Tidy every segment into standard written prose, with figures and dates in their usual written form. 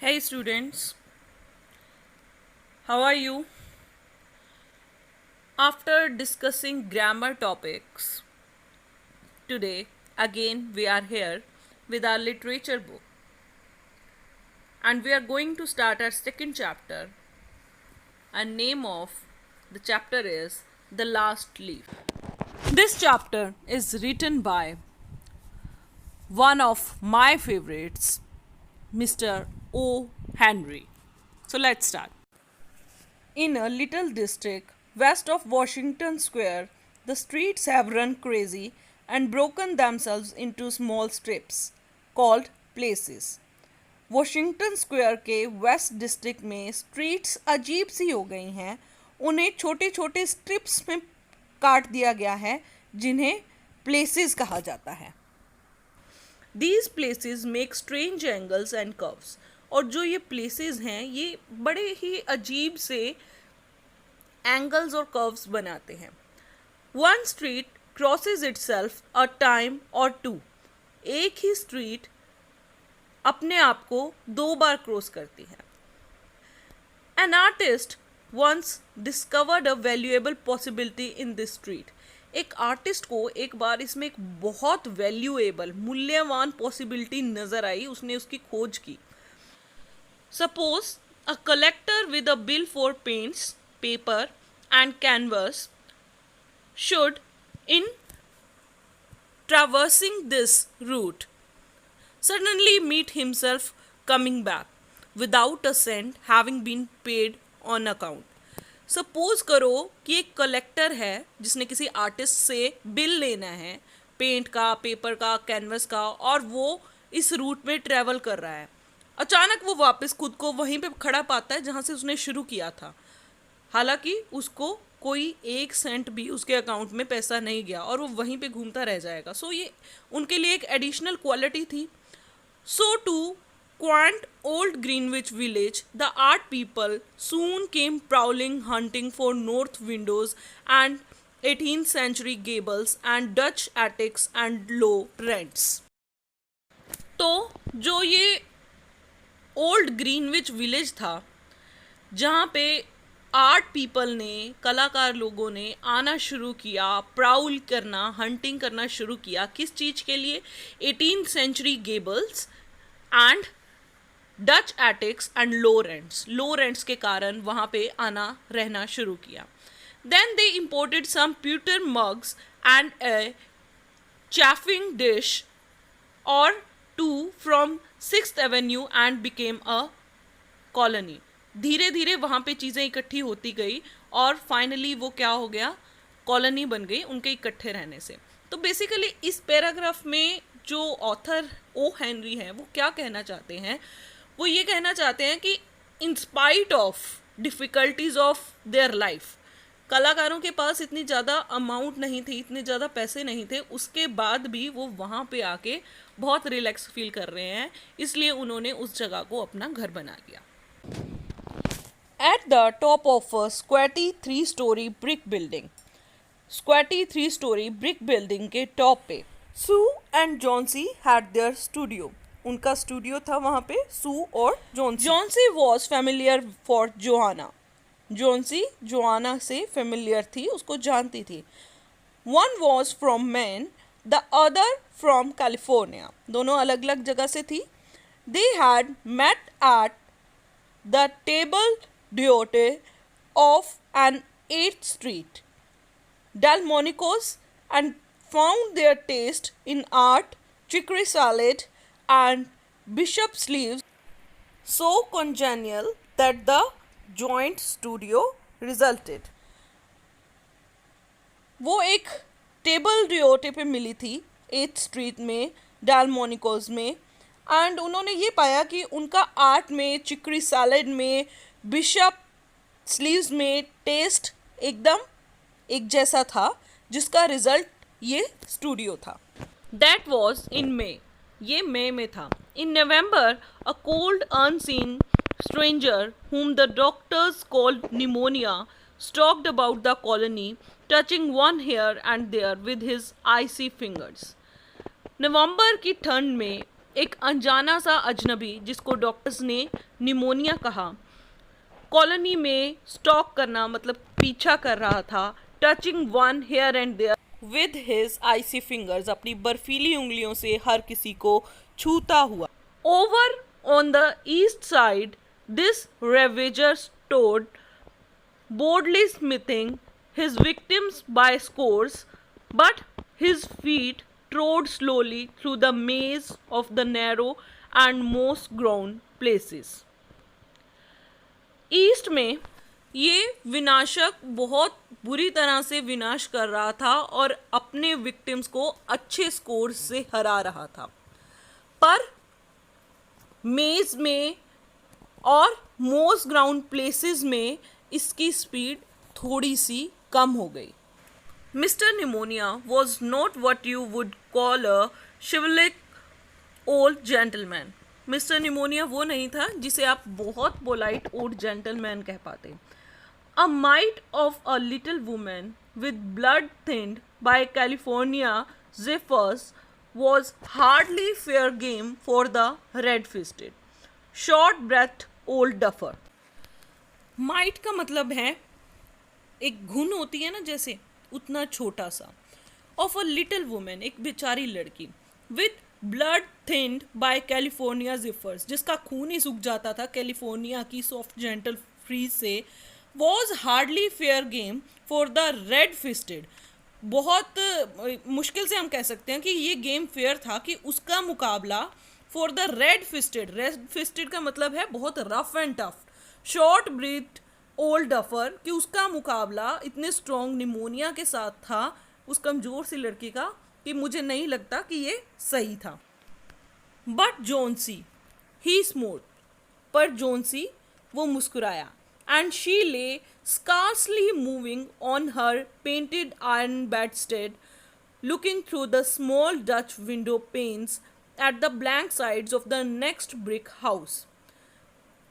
Hey students, how are you? After discussing grammar topics, today again we are here with our literature book and we are going to start our second chapter. And name of the chapter is The Last Leaf. This chapter is written by one of my favorites, Mr. O. Henry. So let's start. In a little district west of Washington Square, the streets have run crazy and broken themselves into small strips called places. Washington square के waste district में streets अजीब सी हो गई हैं, उन्हें छोटे छोटे strips में काट दिया गया है जिन्हें प्लेसेस कहा जाता है. These places make strange angles and curves. और जो ये प्लेसेस हैं ये बड़े ही अजीब से एंगल्स और कर्व्स बनाते हैं. One street crosses itself a time और टू. एक ही स्ट्रीट अपने आप को दो बार क्रॉस करती है. An artist once discovered a valuable possibility in this street. एक आर्टिस्ट को एक बार इसमें एक बहुत वैल्यूएबल मूल्यवान पॉसिबिलिटी नजर आई, उसने उसकी खोज की. Suppose a collector with a bill for paints, paper and canvas should, in traversing this route, suddenly meet himself coming back without a cent having been paid on account. Suppose करो कि एक collector है जिसने किसी artist से bill लेना है paint का, पेपर का, कैनवस का, और वो इस रूट में ट्रैवल कर रहा है. अचानक वो वापस खुद को वहीं पे खड़ा पाता है जहाँ से उसने शुरू किया था. हालांकि उसको कोई एक सेंट भी उसके अकाउंट में पैसा नहीं गया और वो वहीं पे घूमता रह जाएगा. सो ये उनके लिए एक एडिशनल क्वालिटी थी. So to quaint old Greenwich village the art people soon came prowling hunting for north windows and 18th century gables and Dutch attics and low rents. तो जो ये ओल्ड ग्रीनविच विलेज था जहाँ पे art people ने, कलाकार लोगों ने आना शुरू किया, प्राउल करना, हंटिंग करना शुरू किया. किस चीज़ के लिए? 18th century gables and Dutch attics and low rents. Low rents के कारण वहाँ पे आना रहना शुरू किया. Then they imported some pewter mugs and a chafing dish or two from 6th Avenue and became a colony. धीरे धीरे वहाँ पे चीज़ें इकट्ठी होती गई और फाइनली वो क्या हो गया? कॉलोनी बन गई उनके इकट्ठे रहने से. तो बेसिकली इस पैराग्राफ में जो ऑथर ओ हेनरी हैं वो क्या कहना चाहते हैं? वो ये कहना चाहते हैं कि in spite of difficulties of their life, कलाकारों के पास इतनी ज़्यादा अमाउंट नहीं थी, इतने ज़्यादा पैसे नहीं थे, उसके बाद भी वो वहाँ पे आके बहुत रिलैक्स फील कर रहे हैं, इसलिए उन्होंने उस जगह को अपना घर बना लिया. At the top of a squatty 3-story brick building, squatty 3-story brick building के टॉप पे Sue and Johnsy had their studio. उनका स्टूडियो था वहाँ पे, सू और Johnsy. Johnsy was familiar for Johanna. Johnsy Johanna से familiar थी, उसको जानती थी. One was from Maine, the other from California. दोनों अलग अलग जगह से थी. They had met at the table d'hote of an 8th Street, Delmonico's, and found their taste in art, chicory salad, and bishop sleeves so congenial that the joint studio resulted. वो एक table डिओटे पे मिली थी 8th street में, डेलमोनिकोज में, and उन्होंने ये पाया कि उनका आर्ट में, चिकरी सैलड में, बिशप स्लीव्स में टेस्ट एकदम एक जैसा था, जिसका रिजल्ट ये स्टूडियो था. That was in May. ये मई में था. In November a cold unseen stranger whom the doctors called pneumonia stalked about the colony, touching one here and there with his icy fingers. नवंबर की ठंड में एक अनजाना सा अजनबी जिसको डॉक्टर्स ने निमोनिया कहा, कॉलोनी में स्टॉक करना मतलब पीछा कर रहा था, touching one here and there with his icy fingers, अपनी बर्फीली उंगलियों से हर किसी को छूता हुआ. Over on the east side this ravager stood boldly smithing his victims by scores, but his feet trod slowly through the maze of the narrow and moss grown places. East में ये विनाशक बहुत बुरी तरह से विनाश कर रहा था और अपने विक्टिम्स को अच्छे स्कोर से हरा रहा था, पर मेज में और मोस ग्राउंड प्लेसेस में इसकी स्पीड थोड़ी सी कम हो गई. Mister pneumonia was not what you would call a Shivalik old gentleman. Mister pneumonia वो नहीं था जिसे आप बहुत पोलाइट ओल्ड जेंटलमैन कह पाते. A mite of a little woman with blood thinned by California zephyrs was hardly fair game for the red fisted short breath old duffer. Mite का मतलब है एक घुन होती है ना, जैसे उतना छोटा सा. ऑफ अ लिटिल वुमेन, एक बेचारी लड़की. With blood thinned by California zephyrs, जिसका खून ही सूख जाता था कैलिफोर्निया की सॉफ्ट जेंटल फ्रीज से. Was hardly fair game for the red fisted, बहुत मुश्किल से हम कह सकते हैं कि ये गेम फेयर था कि उसका मुकाबला for the red fisted. Red fisted का मतलब है बहुत rough and tough. Short breath old duffer, कि उसका मुकाबला इतने स्ट्रॉन्ग निमोनिया के साथ था, उस कमज़ोर सी लड़की का, कि मुझे नहीं लगता कि ये सही था. बट जोन्सी ही स्मोर्ड, पर जोन्सी वो मुस्कुराया. And she lay scarcely moving on her painted iron bedstead, looking through the small Dutch window panes at the blank sides of the next brick house.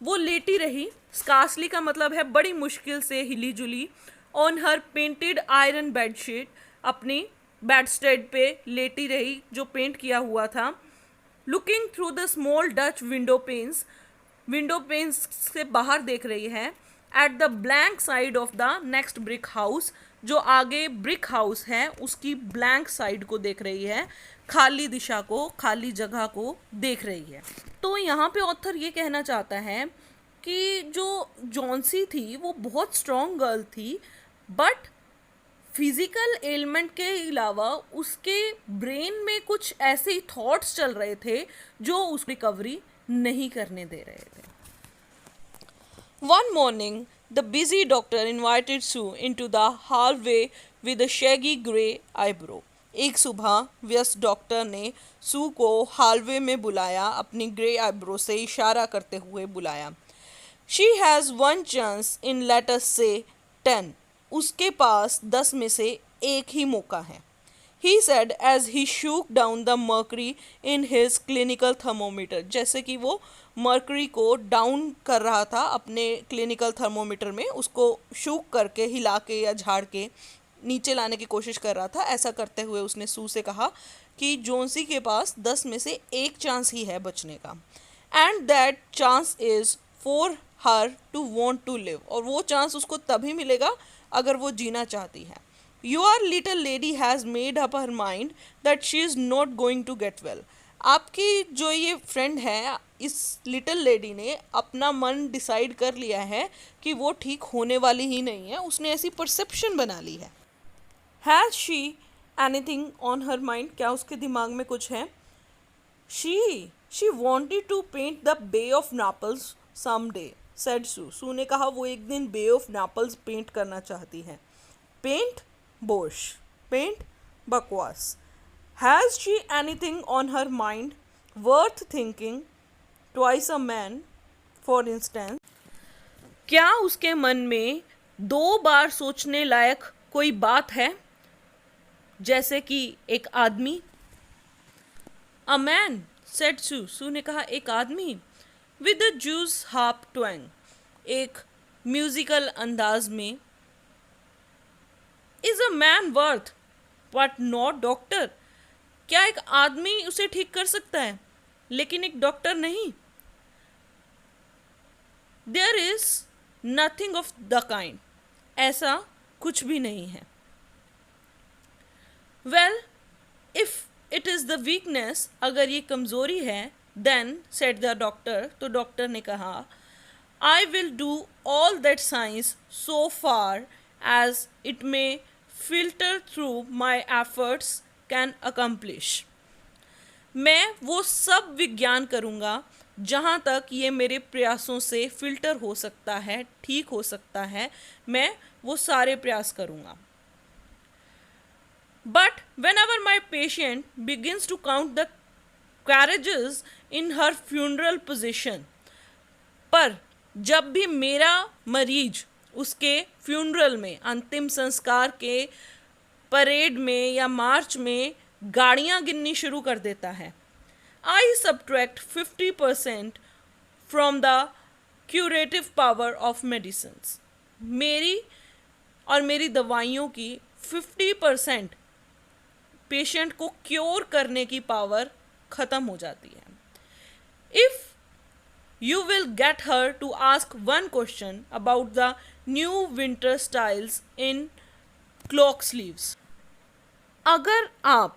वो लेटी रही, स्कार्सली का मतलब है बड़ी मुश्किल से हिली जुली, on her painted iron bedsheet, अपनी बेडस्टेड पे लेटी रही जो पेंट किया हुआ था. Looking through the small Dutch window panes, window panes से बाहर देख रही है. At the blank side of the next brick house, जो आगे ब्रिक हाउस है उसकी ब्लैंक साइड को देख रही है, खाली दिशा को, खाली जगह को देख रही है. तो यहाँ पे ऑथर ये कहना चाहता है कि जो जॉन्सी थी वो बहुत स्ट्रॉन्ग गर्ल थी, बट फिजिकल एलिमेंट के अलावा उसके ब्रेन में कुछ ऐसे ही थॉट्स चल रहे थे जो उस रिकवरी नहीं करने दे रहे थे. One morning, the busy doctor invited Sue into the hallway with a shaggy grey eyebrow. एक सुबह व्यस्त डॉक्टर ने सू को हालवे में बुलाया, अपनी ग्रे आईब्रो से इशारा करते हुए बुलाया. She has one chance in let us say 10. उसके पास 10 में से एक ही मौका है. He said as he shook down the mercury in his clinical thermometer. जैसे कि वो मर्करी को डाउन कर रहा था अपने क्लिनिकल थर्मोमीटर में, उसको शूक करके, हिला के या झाड़ के नीचे लाने की कोशिश कर रहा था. ऐसा करते हुए उसने सू से कहा कि जोन्सी के पास 10 में से एक चांस ही है बचने का. And that chance is for her to want to live, और वो चांस उसको तभी मिलेगा अगर वो जीना चाहती है. Your little lady has made up her mind that she is not going to get well. आपकी जो ये फ्रेंड है, इस लिटिल लेडी ने अपना मन डिसाइड कर लिया है कि वो ठीक होने वाली ही नहीं है. उसने ऐसी परसेप्शन बना ली है. Has she anything on her mind, क्या उसके दिमाग में कुछ है? She wanted to paint the bay of Naples some day, said Sue. Sue ने कहा वो एक दिन बे ऑफ नापल्स पेंट करना चाहती है. पेंट बोश, पेंट बकवास. Has she anything on her mind worth thinking twice a man for instance, क्या उसके मन में 2 बार सोचने लायक कोई बात है, जैसे कि एक आदमी? A man, said Sue. Sue ने कहा एक आदमी. With the juice half twang, एक म्यूजिकल अंदाज में. Is a man worth but not doctor, क्या एक आदमी उसे ठीक कर सकता है लेकिन एक डॉक्टर नहीं। There is nothing of the kind, ऐसा कुछ भी नहीं है। Well, if it is the weakness, अगर ये कमज़ोरी है, देन सेड द डॉक्टर, तो डॉक्टर ने कहा, I will do all that science so far as it may filter through my efforts can accomplish. मैं वो सब विज्ञान करूँगा जहाँ तक ये मेरे प्रयासों से फिल्टर हो सकता है, ठीक हो सकता है, मैं वो सारे प्रयास करूँगा। But whenever my patient begins to count the carriages in her funeral procession, पर जब भी मेरा मरीज उसके फ्यूनरल में, अंतिम संस्कार के परेड में या मार्च में गाड़ियाँ गिननी शुरू कर देता है, आई subtract 50% from the curative power of medicines. मेरी और मेरी दवाइयों की 50% पेशेंट को क्योर करने की पावर ख़त्म हो जाती है। If you will get her to ask one question about the new winter styles in cloak sleeves, अगर आप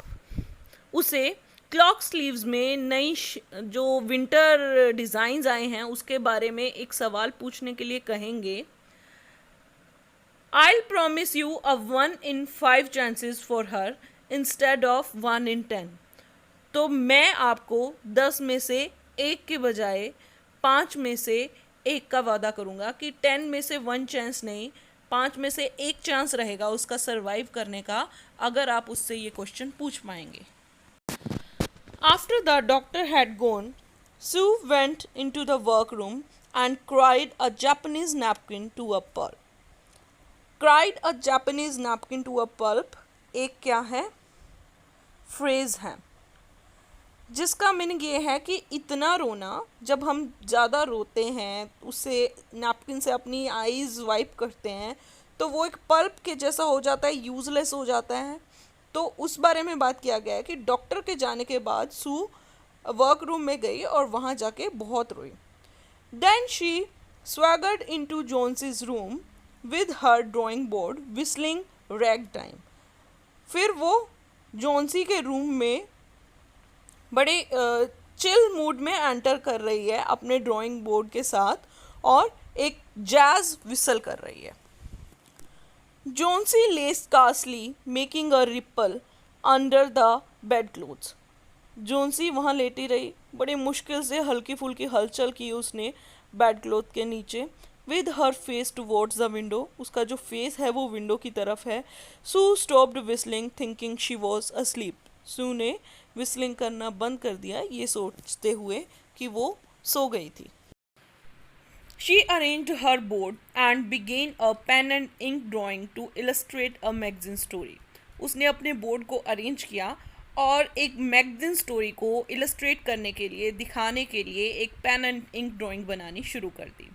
उसे क्लॉक स्लीव्स में नई जो विंटर डिज़ाइंस आए हैं उसके बारे में एक सवाल पूछने के लिए कहेंगे, I'll promise you a 1 in 5 chances for her instead of 1 in 10. तो मैं आपको 10 में से 1 के बजाय 5 में से 1 का वादा करूँगा कि 10 में से 1 चांस नहीं, 5 में से 1 चांस रहेगा उसका सरवाइव करने का, अगर आप उससे ये क्वेश्चन पूछ पाएंगे। After the doctor had gone, Sue went into the workroom and cried a Japanese napkin to a pulp. Cried a Japanese napkin to a pulp एक क्या है, फ्रेज़ है जिसका मीनिंग ये है कि इतना रोना, जब हम ज़्यादा रोते हैं उससे नैपकिन से अपनी आईज़ वाइप करते हैं तो वो एक पल्प के जैसा हो जाता है, यूज़लेस हो जाता है। तो उस बारे में बात किया गया है कि डॉक्टर के जाने के बाद सू वर्क रूम में गई और वहाँ जाके बहुत रोई। Then she swaggered into Johnsy's room with her drawing board whistling ragtime। फिर वो जोन्सी के रूम में बड़े चिल मूड में एंटर कर रही है अपने ड्राइंग बोर्ड के साथ और एक जैज विसल कर रही है। जोन्सी lay scarcely making a ripple under the bedclothes। जोन्सी वहाँ लेटी रही, बड़े मुश्किल से हल्की फुल्की हलचल की उसने बेड क्लॉथ के नीचे। With her face towards the window, उसका जो फेस है वो विंडो की तरफ है। Sue stopped whistling thinking she was asleep. Sue ने विस्लिंग करना बंद कर दिया ये सोचते हुए कि वो सो गई थी। She arranged her board and began a pen and ink drawing to illustrate a magazine story. उसने अपने बोर्ड को अरेंज किया और एक मैगजीन स्टोरी को इलस्ट्रेट करने के लिए, दिखाने के लिए एक पेन एंड इंक ड्राइंग बनानी शुरू कर दी।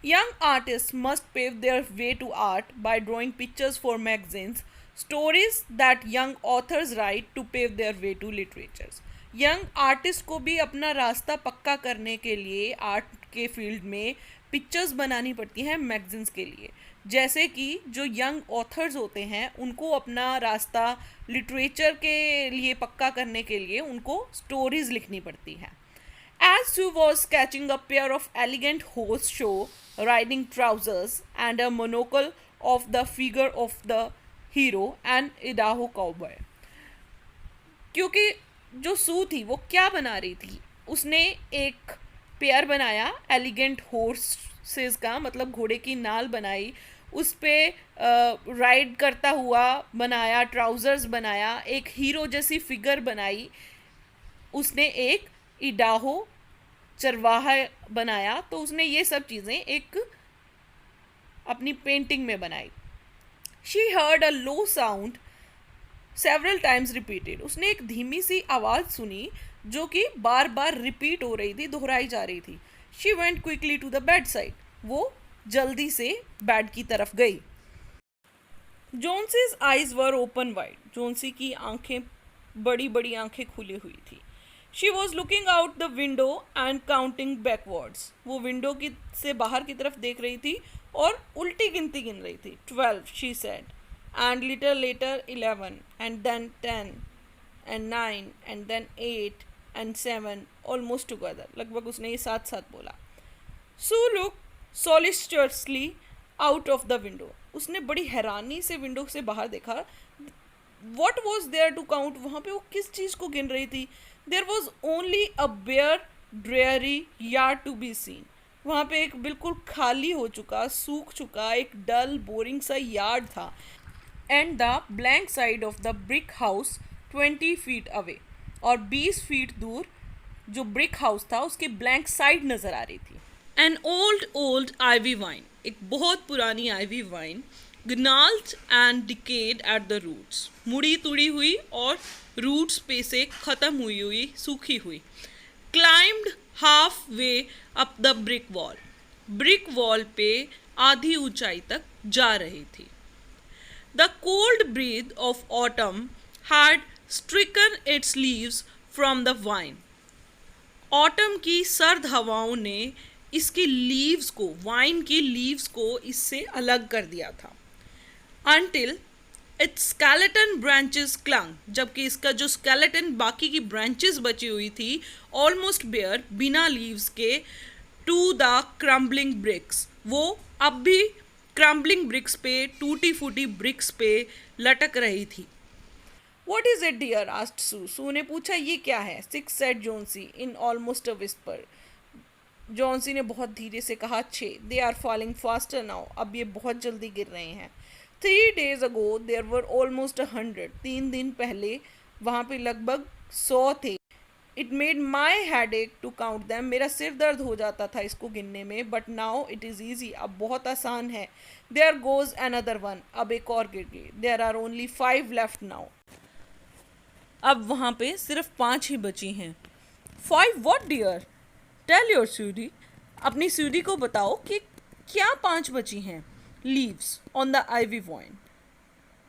Young artists must pave their way to art by drawing pictures for magazines, stories that young authors write to pave their way to literature। Young artist को भी अपना रास्ता पक्का करने के लिए आर्ट के फील्ड में पिक्चर्स बनानी पड़ती हैं मैगजीन्स के लिए, जैसे कि जो यंग ऑथर्स होते हैं उनको अपना रास्ता लिटरेचर के लिए पक्का करने के लिए उनको स्टोरीज लिखनी पड़ती हैं। As Sue was sketching a pair of elegant horse show riding trousers and a monocle of the figure of the hero and Idaho cowboy। क्योंकि जो सू थी वो क्या बना रही थी, उसने एक पेयर बनाया एलिगेंट हॉर्सेस का, मतलब घोड़े की नाल बनाई, उस पे राइड करता हुआ बनाया, ट्राउज़र्स बनाया, एक हीरो जैसी फिगर बनाई, उसने एक इडाहो चरवाहा बनाया। तो उसने ये सब चीज़ें एक अपनी पेंटिंग में बनाई। She heard a low sound several times repeated. उसने एक धीमी सी आवाज़ सुनी जो कि बार बार रिपीट हो रही थी, दोहराई जा रही थी। She went quickly to the bedside. वो जल्दी से बेड की तरफ गई। Johnsy's eyes were open wide. Johnsy की आंखें, बड़ी बड़ी आंखें खुली हुई थी। She was looking out the window and counting backwards. वो विंडो की से बाहर की तरफ देख रही थी और उल्टी गिनती गिन रही थी. 12 she said, and little later 11 and then 10 and 9 and then 8 and 7 almost together. लगभग उसने ये साथ साथ बोला. Sue look solicitously out of the window. उसने बड़ी हैरानी से विंडो से बाहर देखा. What was there to count. वहाँ पे वो किस चीज़ को गिन रही थी. There was only a bare dreary yard to be seen. वहाँ पे एक बिल्कुल खाली हो चुका, सूख चुका, एक डल बोरिंग सा यार्ड था. And the blank side of the brick house 20 feet away. और 20 फीट दूर जो ब्रिक हाउस था उसके ब्लैंक साइड नज़र आ रही थी. An old ivy wine. एक बहुत पुरानी ivy wine, gnarled and decayed at the roots. मुड़ी तुड़ी हुई और रूट्स पे से ख़त्म हुई हुई, सूखी हुई. Climbed halfway up the brick wall. Brick wall पे आधी ऊंचाई तक जा रही थी. The cold breath of autumn had stricken its leaves from the vine. Autumn की सर्द हवाओं ने इसकी लीव्स को, वाइन की लीव्स को इससे अलग कर दिया था. Until its skeleton branches clung. जबकि इसका जो skeleton, बाकी की branches बची हुई थी, almost bare, बिना leaves के, to the crumbling bricks. वो अब भी crumbling bricks पे, टूटी फूटी bricks पे लटक रही थी. What is it, dear? asked Sue. Sue ने पूछा, ये क्या है? 6 said Jonesy in almost a whisper. Johnsy ने बहुत धीरे से कहा, 6. They are falling faster now. अब ये बहुत जल्दी गिर रहे हैं. 3 days ago there were almost 100. 3 दिन पहले वहाँ पे लगभग 100 थे. It made my headache to count them. मेरा सिर दर्द हो जाता था इसको गिनने में. But now it is easy. अब बहुत आसान है. There goes another one. अब एक और गिर गई. There are only 5 left now. अब वहाँ पे सिर्फ 5 ही बची हैं. 5 what, dear? Tell your Sudi. अपनी सूडी को बताओ कि क्या 5 बची हैं. Leaves on the ivy vine.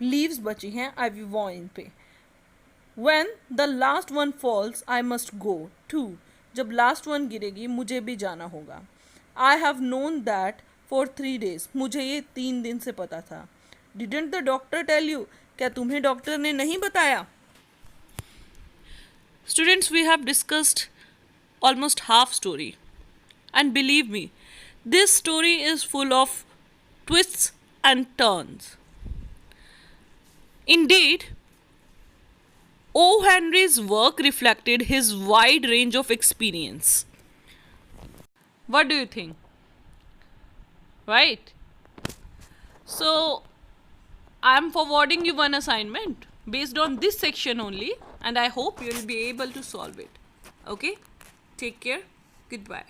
Leaves बची हैं ivy vine पे. When the last one falls, I must go too. जब last one गिरेगी मुझे भी जाना होगा. I have known that for 3 days. मुझे ये 3 दिन से पता था. Didn't the doctor tell you? क्या तुम्हें डॉक्टर ने नहीं बताया? Students, we have discussed almost half story. And believe me, this story is full of twists and turns. Indeed, O. Henry's work reflected his wide range of experience. What do you think? Right? So, I am forwarding you one assignment based on this section only, and I hope you will be able to solve it. Okay? Take care. Goodbye.